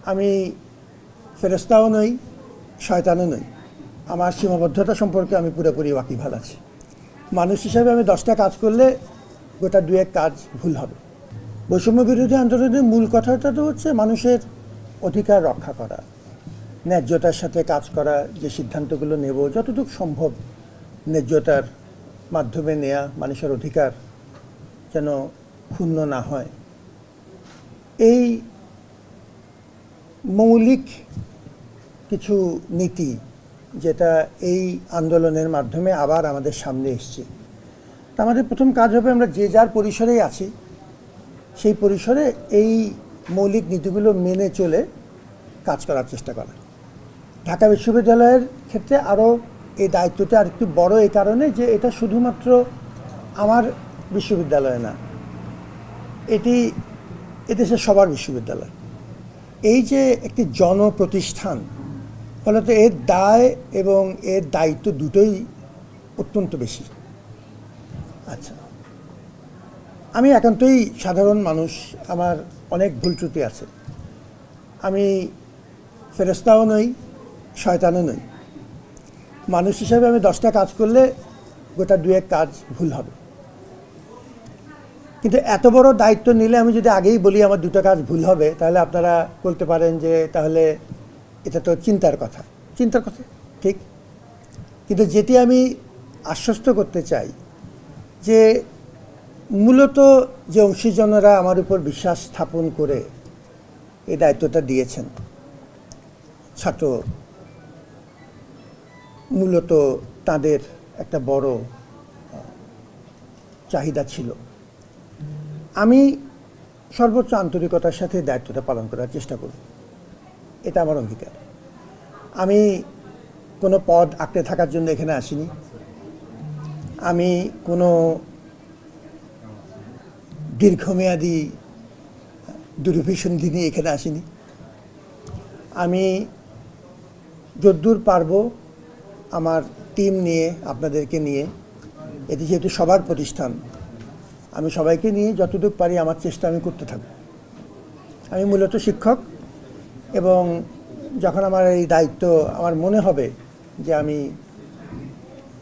আমি ফেরেশতাও নই, শয়তানও নই। আমার সীমাবদ্ধতা সম্পর্কে আমি পুরোপুরি ওয়াকিবহাল আছি। মানুষ হিসাবে আমি 10টা কাজ করলে গোটা 2-1 কাজ ভুল হবে। বৈষম্য বিরোধী আন্দোলনের মূল কথাটা তো হচ্ছে মানুষের অধিকার রক্ষা করা, ন্যায্যতার সাথে কাজ করা, যে সিদ্ধান্তগুলো নেব যতটুকু সম্ভব ন্যায্যতার মাধ্যমে নেয়া, মানুষের অধিকার যেন ক্ষুণ্ণ না হয়। এই মৌলিক কিছু নীতি যেটা এই আন্দোলনের মাধ্যমে আবার আমাদের সামনে এসছে। আমাদের প্রথম কাজ হবে আমরা যে যার পরিসরেই আছি সেই পরিসরে এই মৌলিক নীতিগুলো মেনে চলে কাজ করার চেষ্টা করা। ঢাকা বিশ্ববিদ্যালয়ের ক্ষেত্রে আরও এই দায়িত্বটা আর একটু বড় এই কারণে যে এটা শুধুমাত্র আমার বিশ্ববিদ্যালয় না, এটি এদেশের সবার বিশ্ববিদ্যালয়। এই যে একটি জনপ্রতিষ্ঠান, ফলত এর দায় এবং এর দায়িত্ব দুটোই অত্যন্ত বেশি। আচ্ছা, আমি একান্তই সাধারণ মানুষ, আমার অনেক ভুল ত্রুটি আছে। আমি ফেরেশতাও নই, শয়তানও নই। মানুষ হিসাবে আমি 10টা কাজ করলে গোটা 2-1 কাজ ভুল হবে। কিন্তু এত বড় দায়িত্ব নিলে আমি যদি আগেই বলি আমার 2টা কাজ ভুল হবে, তাহলে আপনারা বলতে পারেন যে তাহলে এটা তো চিন্তার কথা। ঠিক, কিন্তু যেটি আমি আশ্বস্ত করতে চাই যে মূলত যে অংশীজনেরা আমার উপর বিশ্বাস স্থাপন করে এই দায়িত্বটা দিয়েছেন, ছাত্র, মূলত তাদের একটা বড় চাহিদা ছিল। আমি সর্বোচ্চ আন্তরিকতার সাথে দায়িত্বটা পালন করার চেষ্টা করব, এটা আমার অঙ্গীকার। আমি কোনো পদ আঁকড়ে থাকার জন্য এখানে আসিনি। আমি কোনো দীর্ঘমেয়াদী দুরভিসন্ধি নিয়ে এখানে আসিনি। আমি যদ্দূর পারবো আমার টিম নিয়ে, আপনাদেরকে নিয়ে, এটি যেহেতু সবার প্রতিষ্ঠান, আমি সবাইকে নিয়ে যতটুকু পারি আমার চেষ্টা আমি করতে থাকব। আমি মূলত শিক্ষক, এবং যখন আমার এই দায়িত্ব আমার মনে হবে যে আমি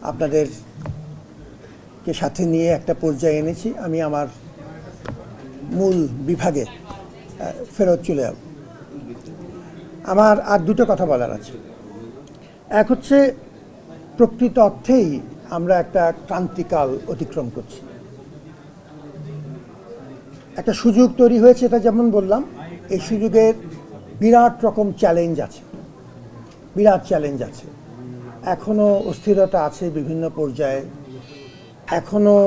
আপনাদেরকে সাথে নিয়ে একটা পর্যায়ে এনেছি, আমি আমার মূল বিভাগে ফেরত চলে যাব। আমার আর 2টো কথা বলার আছে। এক হচ্ছে, প্রকৃত অর্থেই আমরা একটা ক্রান্তিকাল অতিক্রম করছি। একটা সুযোগ তৈরি হয়েছে, এটা যেমন বললাম, এই সুযোগের বিরাট রকম চ্যালেঞ্জ আছে, বিরাট চ্যালেঞ্জ আছে। এখনও অস্থিরতা আছে বিভিন্ন পর্যায়ে, এখনও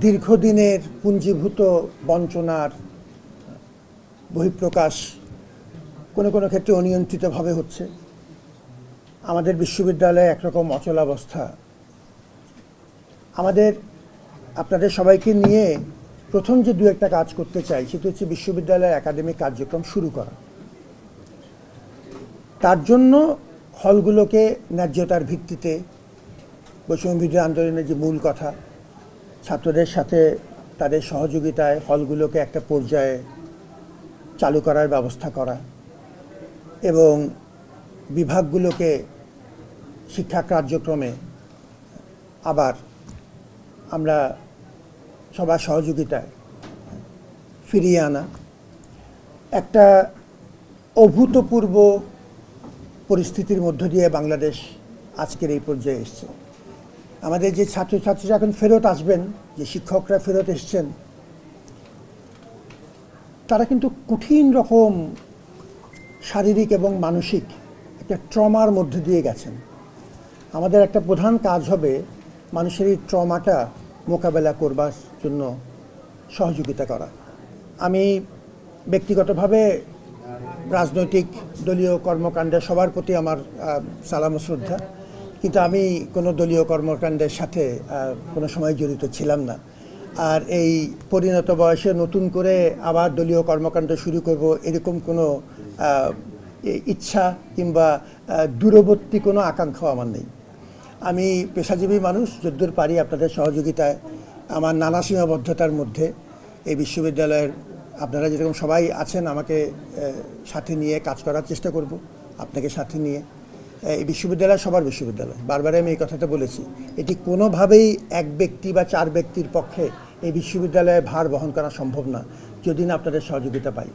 দীর্ঘদিনের পুঞ্জীভূত বঞ্চনার বহিঃপ্রকাশ কোনো কোনো ক্ষেত্রে অনিয়ন্ত্রিতভাবে হচ্ছে। আমাদের বিশ্ববিদ্যালয়ে একরকম অচলাবস্থা। আপনাদের সবাইকে নিয়ে প্রথম যে 2-1টা কাজ করতে চাই সেটা হচ্ছে বিশ্ববিদ্যালয়ের একাডেমিক কার্যক্রম শুরু করা। তার জন্য হলগুলোকে ন্যায্যতার ভিত্তিতে, বৈষম্য বিরোধী আন্দোলনের যে মূল কথা, ছাত্রদের সাথে তাদের সহযোগিতায় হলগুলোকে একটা পর্যায়ে চালু করার ব্যবস্থা করা, এবং বিভাগগুলোকে শিক্ষা কার্যক্রমে আবার আমরা সবার সহযোগিতায় ফিরিয়ে আনা। একটা অভূতপূর্ব পরিস্থিতির মধ্য দিয়ে বাংলাদেশ আজকের এই পর্যায়ে এসছে। আমাদের যে ছাত্রছাত্রীরা এখন ফেরত আসবেন, যে শিক্ষকরা ফেরত এসছেন, তারা কিন্তু কঠিন রকম শারীরিক এবং মানসিক একটা ট্রমার মধ্যে দিয়ে গেছেন। আমাদের একটা প্রধান কাজ হবে মানুষের এই ট্রমাটা মোকাবেলা করবার জন্য সহযোগিতা করা। আমি ব্যক্তিগতভাবে রাজনৈতিক দলীয় কর্মকাণ্ডে সবার প্রতি আমার সালাম ও শ্রদ্ধা, কিন্তু আমি কোনো দলীয় কর্মকাণ্ডের সাথে কোনো সময় জড়িত ছিলাম না। আর এই পরিণত বয়সে নতুন করে আবার দলীয় কর্মকাণ্ড শুরু করব, এরকম কোনো ইচ্ছা কিংবা দূরবর্তী কোনো আকাঙ্ক্ষাও আমার নেই। আমি পেশাজীবী মানুষ, যদ্দূর পারি আপনাদের সহযোগিতায় আমার নানা সীমাবদ্ধতার মধ্যে এই বিশ্ববিদ্যালয়ের আপনারা যেরকম সবাই আছেন আমাকে সাথে নিয়ে কাজ করার চেষ্টা করব, আপনাকে সাথে নিয়ে। এই বিশ্ববিদ্যালয় সবার বিশ্ববিদ্যালয়, বারবার আমি এই কথাটা বলেছি। এটি কোনোভাবেই এক ব্যক্তি বা 4 ব্যক্তির পক্ষে এই বিশ্ববিদ্যালয়ে ভার বহন করা সম্ভব না যদি না আপনাদের সহযোগিতা পাই।